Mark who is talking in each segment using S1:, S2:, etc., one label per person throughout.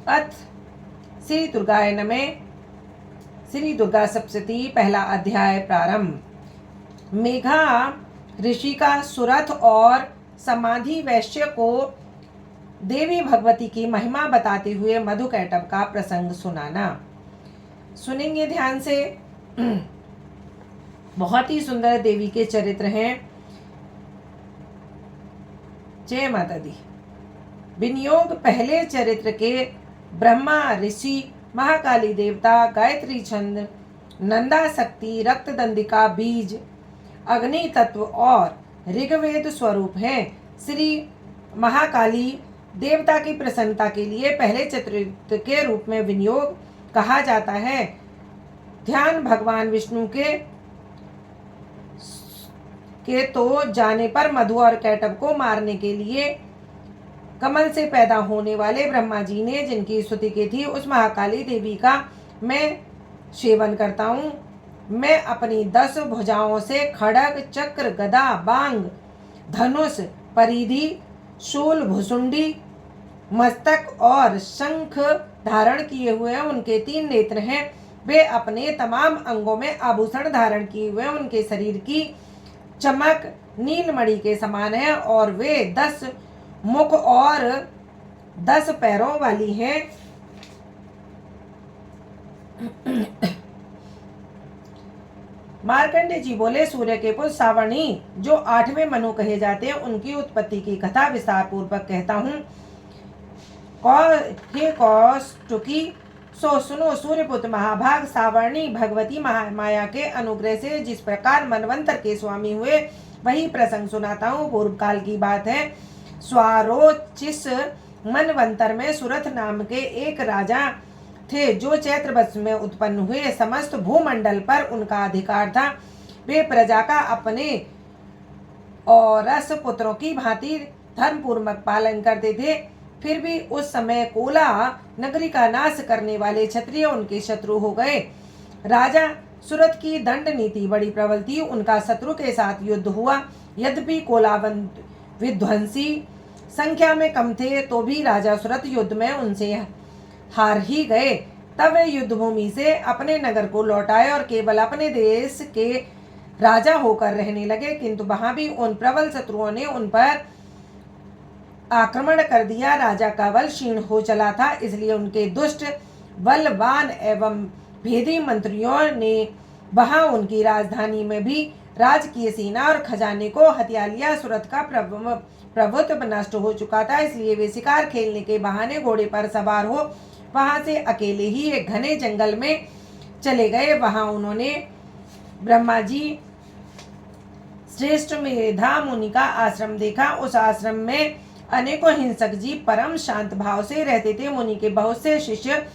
S1: अथ श्री दुर्गाय नमः। श्री दुर्गा सप्तशती पहला अध्याय प्रारंभ। मेघा ऋषि का सुरथ और समाधि वैश्य को देवी भगवती की महिमा बताते हुए मधुकैटभ का प्रसंग सुनाना। सुनेंगे ध्यान से। बहुत ही सुंदर देवी के चरित्र हैं। जय माता दी। विनियोग पहले चरित्र के ब्रह्मा ऋषि, महाकाली देवता, गायत्री छंद, नंदा शक्ति, रक्तदंडिका बीज, अग्नि तत्व और ऋग्वेद स्वरूप हैं। श्री महाकाली देवता की प्रसन्नता के लिए पहले चरित्र के रूप में विनियोग कहा जाता है। ध्यान भगवान विष्णु के तो जाने पर मधु और कैटभ को मारने के लिए कमल से पैदा होने वाले ब्रह्मा जी ने जिनकी स्तुति की थी, उस महाकाली देवी का मैं सेवन करता हूँ। मैं अपनी 10 भुजाओं से खड्ग, चक्र, गदा, बांग, धनुष, परिधि, शूल, भुसुंडी, मस्तक और शंख धारण किए हुए हैं। उनके 3 नेत्र हैं। वे अपने तमाम अंगों में आभूषण धारण किए हुए हैं। उनके शरीर की चमक नीलमणि के समान है और वे 10 मुख और 10 पैरों वाली हैं। मार्कंडेय जी बोले, सूर्य के पुत्र सावर्णी जो 8वें मनु कहे जाते हैं, उनकी उत्पत्ति की कथा विस्तार पूर्वक कहता हूँ। हे कौष्टुकी, सो सुनो। सूर्यपुत्र महाभाग सावर्णी भगवती महामाया के अनुग्रह से जिस प्रकार मनवंतर के स्वामी हुए, वही प्रसंग सुनाता हूँ। पूर्व काल की बात है। स्वारोचिस मनवंतर में सुरथ नाम के एक राजा थे जो चैत्र वंश में उत्पन्न हुए। समस्त भूमंडल पर उनका अधिकार था। वे प्रजा का अपने औरस पुत्रों की भांति धर्मपूर्वक पालन करते थे। फिर भी उस समय कोला नगरी का नाश करने वाले क्षत्रिय उनके शत्रु हो गए। राजा सुरथ की दंड नीति बड़ी प्रबल थी। उनका शत्रु के साथ युद्ध हुआ। यद्यपि कोलावन विध्वंसी संख्या में कम थे, तो भी राजा सुरथ युद्ध में उनसे हार ही गए। तब वे युद्ध भूमि से अपने नगर को लौट आए और केवल अपने देश के राजा होकर रहने लगे। किंतु वहां भी उन प्रबल शत्रुओं ने उन पर आक्रमण कर दिया। राजा का बल क्षीण हो चला था, इसलिए उनके दुष्ट बलवान एवं भेदी मंत्रियों ने वहां उनकी राजधानी में भी राजकीय सेना और खजाने को हथिया लिया। सुरथ का प्रभुत्व नष्ट हो चुका था, इसलिए वे शिकार खेलने के बहाने घोड़े पर सवार हो वहां से अकेले ही एक घने जंगल में चले गए। वहां उन्होंने ब्रह्मा जी श्रेष्ठ मेधा मुनि का आश्रम देखा। उस आश्रम में अनेकों हिंसक जीव परम शांत भाव से रहते थे। मुनि के बहुत से शिष्य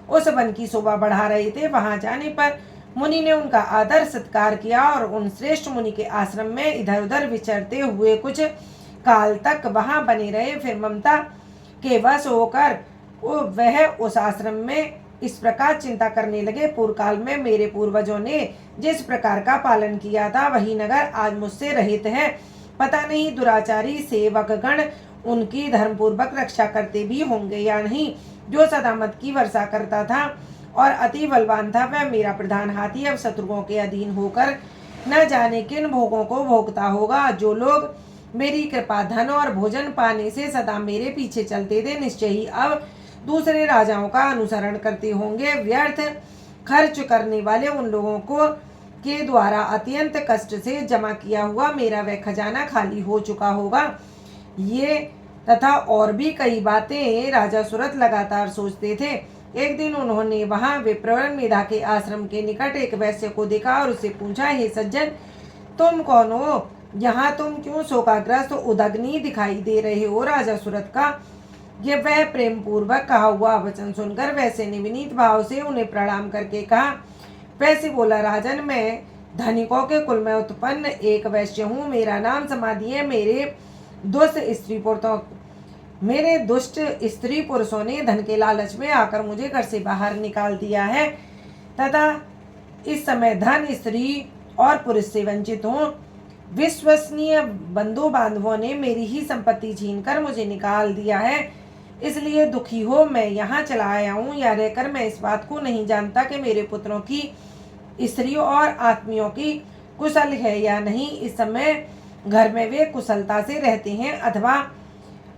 S1: उस वन की शोभा बढ़ा रहे थे। वहां जाने पर मुनि ने उनका आदर सत्कार किया और उन श्रेष्ठ मुनि के आश्रम में इधर उधर विचरते हुए कुछ काल तक वहां बने रहे। फिर ममता के वश होकर वह उस आश्रम में इस प्रकार चिंता करने लगे, पूर्व काल में मेरे पूर्वजों ने जिस प्रकार का पालन किया था, वही नगर आज मुझसे रहित है। पता नहीं दुराचारी सेवकगण उनकी धर्मपूर्वक रक्षा करते भी होंगे या नहीं। जो सदा मत की वर्षा करता था और अति बलवान था, वह मेरा प्रधान हाथी अब शत्रुओं के अधीन होकर न जाने किन भोगों को भोगता होगा। जो लोग मेरी कृपा, धन और भोजन पाने से सदा मेरे पीछे चलते थे, निश्चय ही अब दूसरे राजाओं का अनुसरण करते होंगे। व्यर्थ खर्च करने वाले उन लोगों को के द्वारा अत्यंत कष्ट से जमा किया हुआ मेरा वह खजाना खाली हो चुका होगा। ये तथा और भी कई बातें राजा सुरथ लगातार सोचते थे। एक दिन उन्होंने वहां विप्रवर मेधा के आश्रम के निकट एक वैश्य को देखा और उससे पूछा, हे सज्जन, तुम कौन हो? यहाँ तुम क्यों शोकाग्रस्त उदग्नि दिखाई दे रहे हो? राजा सुरथ का ये वह प्रेम पूर्वक कहा हुआ वचन सुनकर वैसे ने विनीत भाव से उन्हें प्रणाम करके कहा। वैसे बोला, राजन, मैं धनिकों के कुल में उत्पन्न एक वैश्य हूँ। मेरा नाम समाधि है। मेरे दुष्ट स्त्री पुरुषों ने धन के लालच में आकर मुझे घर से बाहर निकाल दिया है तथा इस समय धन, स्त्री और पुरुष से वंचित हूँ। विश्वसनीय बंधु बांधवों ने मेरी ही संपत्ति छीनकर मुझे निकाल दिया है। इसलिए दुखी हो मैं यहाँ चला आया हूँ। यहाँ रहकर मैं इस बात को नहीं जानता कि मेरे पुत्रों की स्त्रियों और आत्मियों की कुशल है या नहीं। इस समय घर में वे कुशलता से रहते हैं अथवा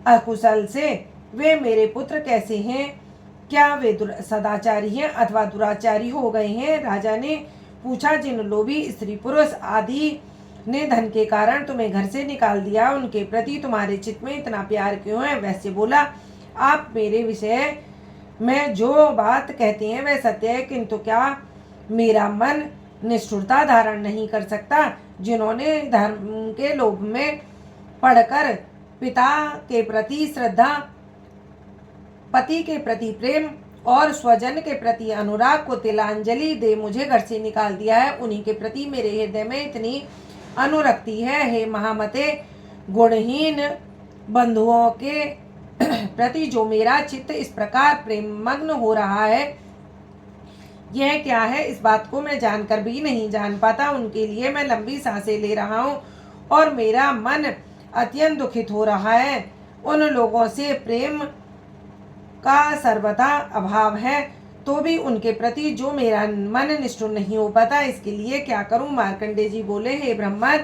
S1: अकुशल से। वे मेरे पुत्र कैसे हैं? क्या वे सदाचारी हैं अथवा दुराचारी हो गए हैं? राजा ने पूछा। जिन लोभी स्त्री पुरुष आदि ने धन के कारण तुम्हें घर से निकाल दिया, उनके प्रति तुम्हारे चित्त में इतना प्यार क्यों है? वैसे बोला, आप मेरे विषय में जो बात कहते हैं वह सत्य है, किंतु क्या मेरा मन निष्ठुरता धारण नहीं कर सकता? जिन्होंने धर्म के लोभ में पड़कर पिता के प्रति श्रद्धा, पति के प्रति प्रेम और स्वजन के प्रति अनुराग को तिलांजलि दे मुझे घर से निकाल दिया है, उन्हीं के प्रति मेरे हृदय में इतनी अनुरक्ति है। हे महामते, गुणहीन बंधुओं के प्रति जो मेरा चित्त इस प्रकार प्रेम मग्न हो रहा है, यह क्या है? इस बात को मैं जानकर भी नहीं जान पाता। उनके लिए मैं लंबी सांसें ले रहा हूँ और मेरा मन अत्यंत दुखित हो रहा है। उन लोगों से प्रेम का सर्वथा अभाव है, तो भी उनके प्रति जो मेरा मन निष्ठुर नहीं हो पाता, इसके लिए क्या करूं? मार्कंडेय जी बोले, हे ब्रह्मन,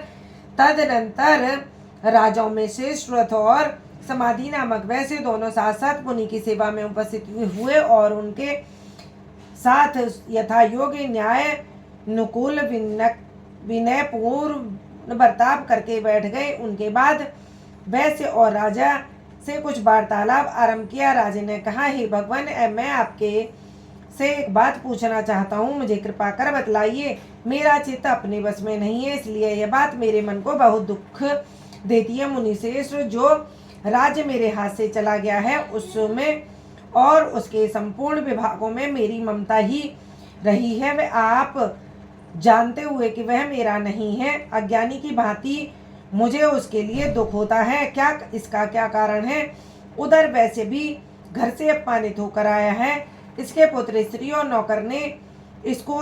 S1: तदनंतर राजाओं में से श्रुत और समाधि नामक वैसे दोनों साथ साथ मुनि की सेवा में उपस्थित हुए और उनके साथ यथा योग्य न्याय अनुकूल विनय पूर्ण बर्ताव करके बैठ गए। उनके बाद वैश्य और राजा से कुछ वार्तालाप आरंभ किया। राजा ने कहा, हे भगवान, मैं आपके से एक बात पूछना चाहता हूँ, मुझे कृपा कर बतलाइए। मेरा चित्त अपने बस में नहीं है, इसलिए यह बात मेरे मन को बहुत दुख देती है। मुनिश्रेष्ठ, जो राज्य मेरे हाथ से चला गया है उसमें और उसके संपूर्ण विभागों में मेरी ममता ही रही है, वह आप जानते हुए कि वह मेरा नहीं है, अज्ञानी की भांति मुझे उसके लिए दुख होता है। क्या इसका क्या कारण है? उधर वैसे भी घर से अपमानित होकर आया है, इसके पुत्र स्त्री और नौकर ने इसको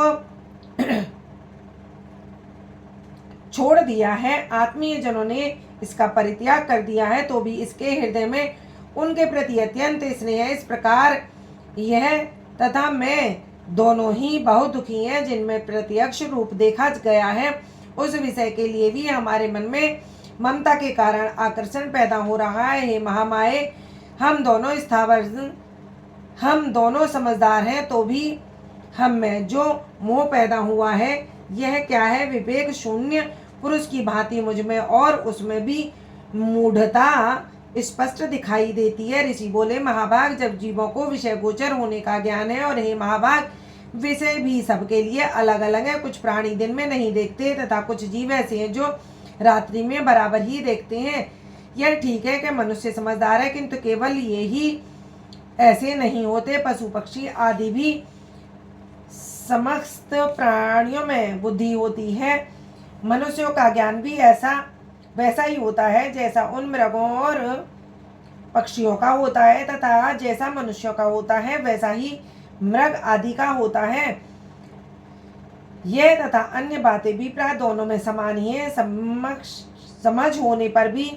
S1: छोड़ दिया है, आत्मीय जनों ने इसका परित्याग कर दिया है, तो भी इसके हृदय में उनके प्रति अत्यंत स्नेह है। इस प्रकार यह तथा मैं दोनों ही बहुत दुखी हैं, जिनमें प्रत्यक्ष रूप देखा गया है उस विषय के लिए भी हमारे मन में ममता के कारण आकर्षण पैदा हो रहा है। हे महामाये, हम दोनों समझदार हैं, तो भी हम में जो मोह पैदा हुआ है यह क्या है? विवेक शून्य पुरुष की भांति मुझ में और उसमें भी मूढ़ता स्पष्ट दिखाई देती है। ऋषि बोले, महाभाग, जब जीवों को विषय गोचर होने का ज्ञान है, और हे महाभाग, विषय भी सबके लिए अलग अलग है। कुछ प्राणी दिन में नहीं देखते तथा कुछ जीव ऐसे हैं जो रात्रि में बराबर ही देखते हैं। यह ठीक है कि मनुष्य समझदार है, किंतु केवल ये ही ऐसे नहीं होते। पशु पक्षी आदि भी समस्त प्राणियों में बुद्धि होती है। मनुष्यों का ज्ञान भी वैसा ही होता है जैसा उन मृगों और पक्षियों का होता है, तथा जैसा मनुष्यों का होता है वैसा ही मृग आदि का होता है। यह तथा अन्य बातें भी प्राय दोनों में समान ही है। समझ होने पर भी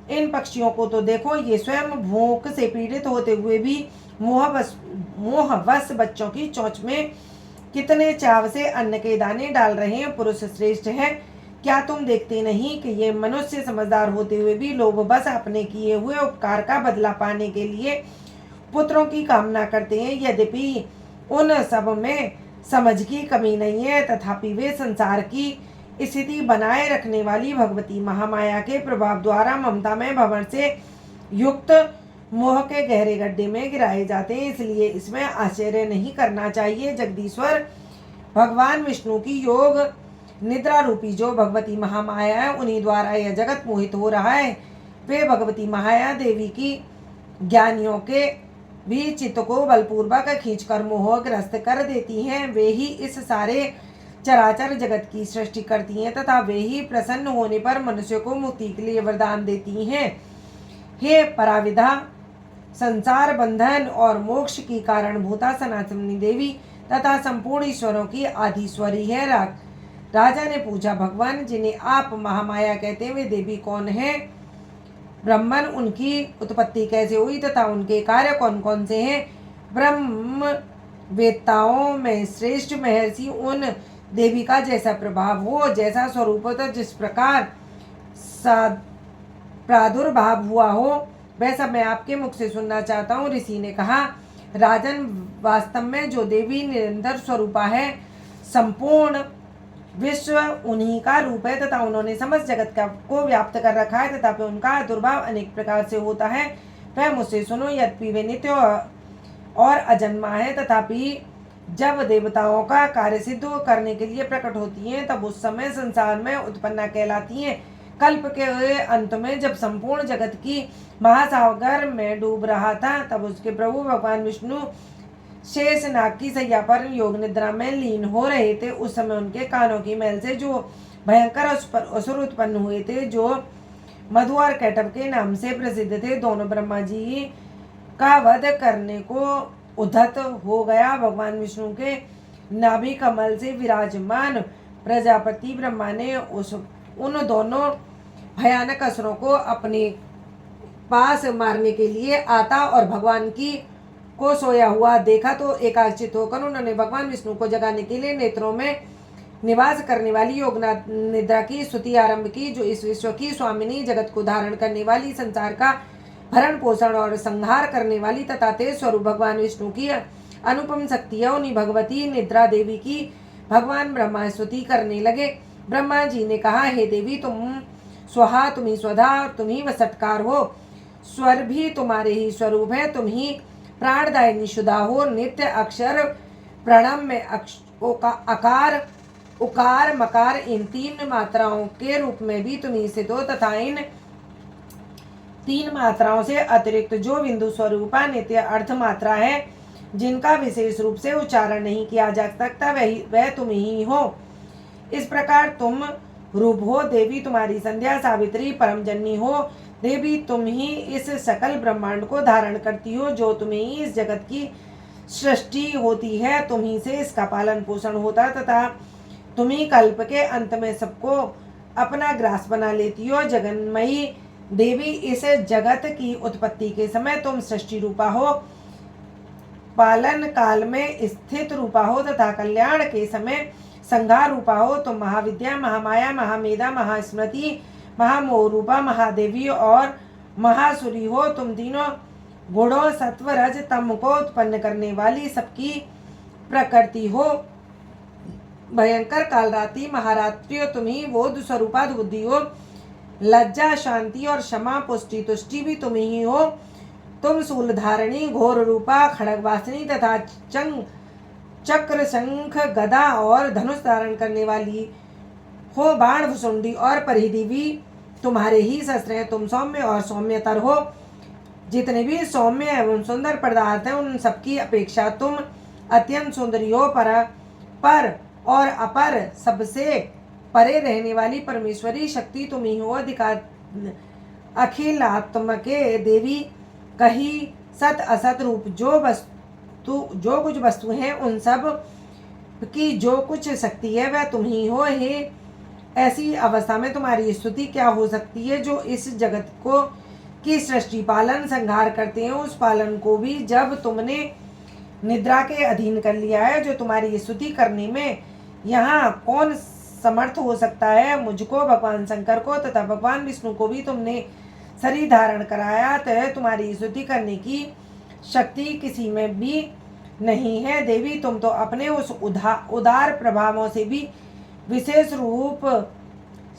S1: इन पक्षियों को तो देखो, ये स्वयं भूख से पीड़ित होते हुए भी मोहवश बच्चों की चोंच में कितने चाव से अन्न के दाने डाल रहे हैं। पुरुष श्रेष्ठ है, क्या तुम देखते नहीं कि ये मनुष्य समझदार होते हुए भी लोभवश अपने किए हुए उपकार का बदला पाने के लिए पुत्रों की कामना करते हैं। यद्यपि उन सब में समझ की कमी नहीं है, तथापि वे संसार की स्थिति बनाए रखने वाली भगवती महामाया के प्रभाव द्वारा ममता में भंवर से युक्त मोह के गहरे गड्ढे में गिराए जाते हैं। इसलिए इसमें आश्चर्य नहीं करना चाहिए। जगदीश्वर भगवान विष्णु की योग निद्रा रूपी जो भगवती महामाया है, उन्हीं द्वारा यह जगत मोहित हो रहा है। वे भगवती महाया देवी की ज्ञानियों के भी चित्त को बलपूर्वक खींचकर मोहग्रस्त कर देती हैं। वे ही इस सारे चराचर जगत की सृष्टि करती हैं तथा वे ही प्रसन्न होने पर मनुष्य को मुक्ति के लिए वरदान देती हैं। हे पराविधा, संसार बंधन और मोक्ष की कारणभूता सनातनी देवी तथा संपूर्ण ईश्वरों की आदिश्वरी है। राजा ने पूछा, भगवान, जिन्हें आप महामाया कहते हैं वे देवी कौन है? ब्रह्मन उनकी उत्पत्ति कैसे हुई तथा उनके कार्य कौन कौन से हैं। ब्रह्म वेत्ताओं में श्रेष्ठ महर्षि उन देवी का जैसा प्रभाव हो, जैसा स्वरूप हो, जिस प्रकार प्रादुर्भाव हुआ हो, वैसा मैं आपके मुख से सुनना चाहता हूँ। ऋषि ने कहा, राजन, वास्तव में जो देवी निरंतर स्वरूपा है, संपूर्ण विश्व उन्हीं का रूप है तथा उन्होंने समस्त जगत को व्याप्त कर रखा है, तथापि उनका दुर्भाव अनेक प्रकार से होता है। वह मुझसे सुनो, यद्यपि वे नित्य और अजन्मा है, तथापि जब देवताओं का कार्य सिद्ध करने के लिए प्रकट होती हैं, तब उस समय संसार में उत्पन्न कहलाती हैं। कल्प के अंत में जब संपूर्ण जगत की महासागर में डूब रहा था, तब उसके प्रभु भगवान विष्णु शेष नाग की सैया पर योग निद्रा में लीन हो रहे थे। उस समय उनके कानों की मैल से जो भयंकर असुर उत्पन्न हुए थे, जो मधु और कैटभ के नाम से प्रसिद्ध थे, दोनों ब्रह्मा जी का वध करने को उद्धत हो गया। भगवान विष्णु के नाभि कमल से विराजमान प्रजापति ब्रह्मा ने उन दोनों भयानक असुरों को अपने पास मारने के लिए आता और भगवान को सोया हुआ देखा, तो एकाग्रचित होकर उन्होंने भगवान विष्णु को जगाने के लिए नेत्रों में निवास करने वाली योग निद्रा की स्तुति आरंभ की, जो इस विश्व की स्वामिनी, जगत को धारण करने वाली, संसार का भरण पोषण और संहार करने वाली तथा तेज स्वरूप भगवान विष्णु की अनुपम शक्ति है। उन्हीं भगवती निद्रा देवी की भगवान ब्रह्मा स्तुति करने लगे। ब्रह्मा जी ने कहा, हे देवी, तुम स्वाहा, तुम ही स्वधा और तुम ही वसटकार हो। स्वर भी तुम्हारे ही स्वरूप है, तुम ही प्राणदायिनी शुदा हो। नित्य अक्षर प्रणव में अकार, उकार, मकार, इन तीन मात्राओं के रूप में भी तुम ही सिद्ध हो, तथा इन तीन मात्राओं से अतिरिक्त जो बिंदु स्वरूपा नित्य अर्थ मात्रा है, जिनका विशेष रूप से उच्चारण नहीं किया जा सकता, वह तुम ही हो। इस प्रकार तुम रूप हो। देवी, तुम्हारी संध्या सावित्री परम जननी हो। देवी, तुम ही इस सकल ब्रह्मांड को धारण करती हो, जो तुम्हें ही इस जगत की सृष्टि होती है, तुम ही से इसका पालन पोषण होता, तथा तुम ही कल्प के अंत में सबको अपना ग्रास बना लेती हो। जगन्मयी देवी, इस जगत की उत्पत्ति के समय तुम सृष्टि रूपा हो, पालन काल में स्थित रूपा हो तथा कल्याण के समय संहार रूपा हो। तुम महाविद्या, महामाया, महामेधा, महास्मृति, महामोह रूपा महादेवी और महासुरी हो। तुम तीनों गुणों सत्व रज तम को उत्पन्न करने वाली सबकी प्रकृति हो। भयंकर कालरात्रि महारात्रि तुम ही बोध स्वरूपा बुद्धि हो। लज्जा, शांति और क्षमा, पुष्टि, तुष्टि भी तुम ही हो। तुम शूलधारिणी, घोर रूपा, खड़गवासिनी तथा चक्र, शंख, गदा और धनुष धारण करने वाली हो। बाण, भुसुंडी और परिधि भी तुम्हारे ही शस्त्र हैं। तुम सौम्य और सौम्यतर हो। जितने भी सौम्य एवं सुंदर पदार्थ हैं, उन सबकी अपेक्षा तुम अत्यंत सुंदरी हो। पर और अपर, सबसे परे रहने वाली परमेश्वरी शक्ति तुम ही हो। अखिलात्मके देवी, कही सत असत रूप, जो कुछ वस्तु हैं, उन सब की जो कुछ शक्ति है, वह तुम ही हो। हे, ऐसी अवस्था में तुम्हारी स्तुति क्या हो सकती है, जो इस जगत को की सृष्टि, पालन, संहार करते हैं। उस पालन को भी जब तुमने निद्रा के अधीन कर लिया है, जो तुम्हारी स्तुति करने में यहाँ कौन समर्थ हो सकता है। मुझको, भगवान शंकर को तथा भगवान विष्णु को भी तुमने शरीर धारण कराया, तो तुम्हारी स्तुति करने की शक्ति किसी में भी नहीं है। देवी, तुम तो अपने उस उदार प्रभावों से भी विशेष रूप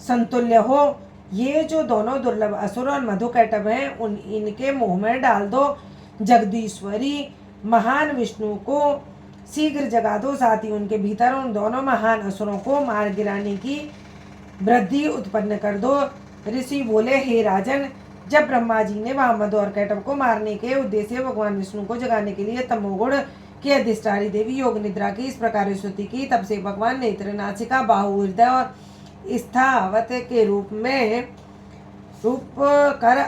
S1: संतुल्य हो। ये जो दोनों दुर्लभ असुर और मधुकैटभ हैं, इनके मुंह में डाल दो। जगदीश्वरी, महान विष्णु को शीघ्र जगा दो, साथ ही उनके भीतर उन दोनों महान असुरों को मार गिराने की वृद्धि उत्पन्न कर दो। ऋषि बोले, हे राजन, जब ब्रह्मा जी ने वहां मधु और कैटभ को मारने के उद्देश्य भगवान विष्णु को जगाने के लिए तमोगुण की अधिष्ठात्री देवी योग निद्रा की इस प्रकार स्तुति की, तब से भगवान नेत्र, नासिका, बाहु, हृदय और स्थावत के रूप कर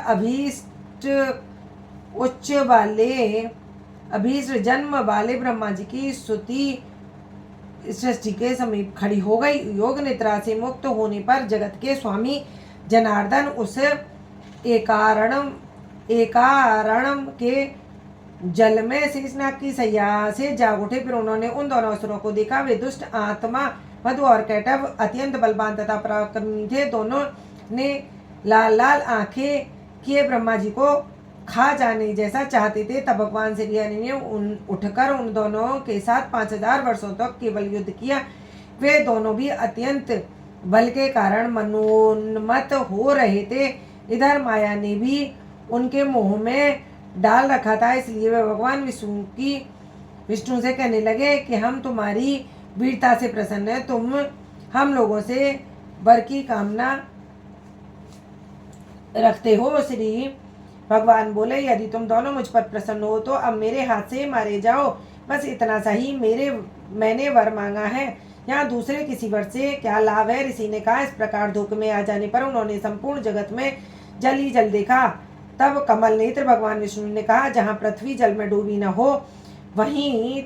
S1: अभीष्ट जन्म वाले ब्रह्मा जी की स्तुति सृष्टि के समीप खड़ी हो गई। योग निद्रा से मुक्त होने पर जगत के स्वामी जनार्दन उस एकारणम के जल में शेषनाग की सैया से जाग उठे। फिर उन्होंने उन दोनों असुरों को देखा। वे दुष्ट आत्मा मधु और कैटव अत्यंत बलवान तथा पराक्रमी थे। दोनों ने लाल लाल आंखें किए ब्रह्मा जी को खा जाने जैसा चाहते थे। तब भगवान श्री हरि ने उठकर उन दोनों के साथ 5000 वर्षों तक केवल युद्ध किया। वे दोनों भी अत्यंत बल के कारण मनोन्मत्त हो रहे थे। इधर माया ने भी उनके मोह में डाल रखा था। इसलिए वे भगवान विष्णु से कहने लगे कि हम तुम्हारी वीरता से प्रसन्न हैं। तुम हम लोगों से वर की कामना रखते हो। श्री भगवान बोले, यदि तुम दोनों मुझ पर प्रसन्न हो तो अब मेरे हाथ से मारे जाओ। बस इतना सा ही मैंने वर मांगा है, यहाँ दूसरे किसी वर से क्या लाभ है। ऋषि ने कहा। इस प्रकार धोखे में आ जाने पर उन्होंने संपूर्ण जगत में जल ही जल देखा। तब कमल नेत्र भगवान विष्णु ने कहा, जहाँ पृथ्वी जल में डूबी न हो वहीं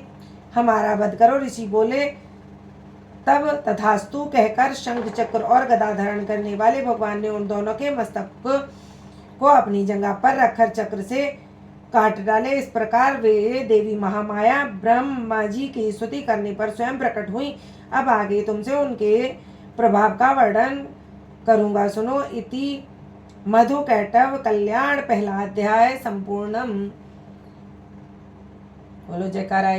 S1: हमारा वध करो। ऋषि बोले, तब तथास्तु कहकर शंख चक्र और गदा धारण करने वाले भगवान ने उन दोनों के मस्तक को अपनी जंघा पर रखकर चक्र से काट डाले। इस प्रकार वे देवी महामाया ब्रह्मा जी की स्तुति करने पर स्वयं प्रकट हुई। अब आगे तुमसे उनके प्रभाव का वर्णन करूंगा, सुनो। इति मधु कैटव कल्याण, पहला अध्याय संपूर्णम। बोलो जयकारा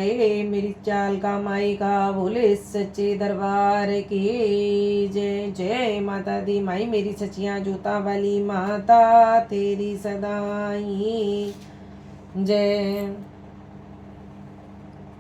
S1: मेरी चाल का माई का, बोले सच्चे दरबार की जय। जय माता दी माई मेरी सचिया जूता वाली माता तेरी सदाई जय।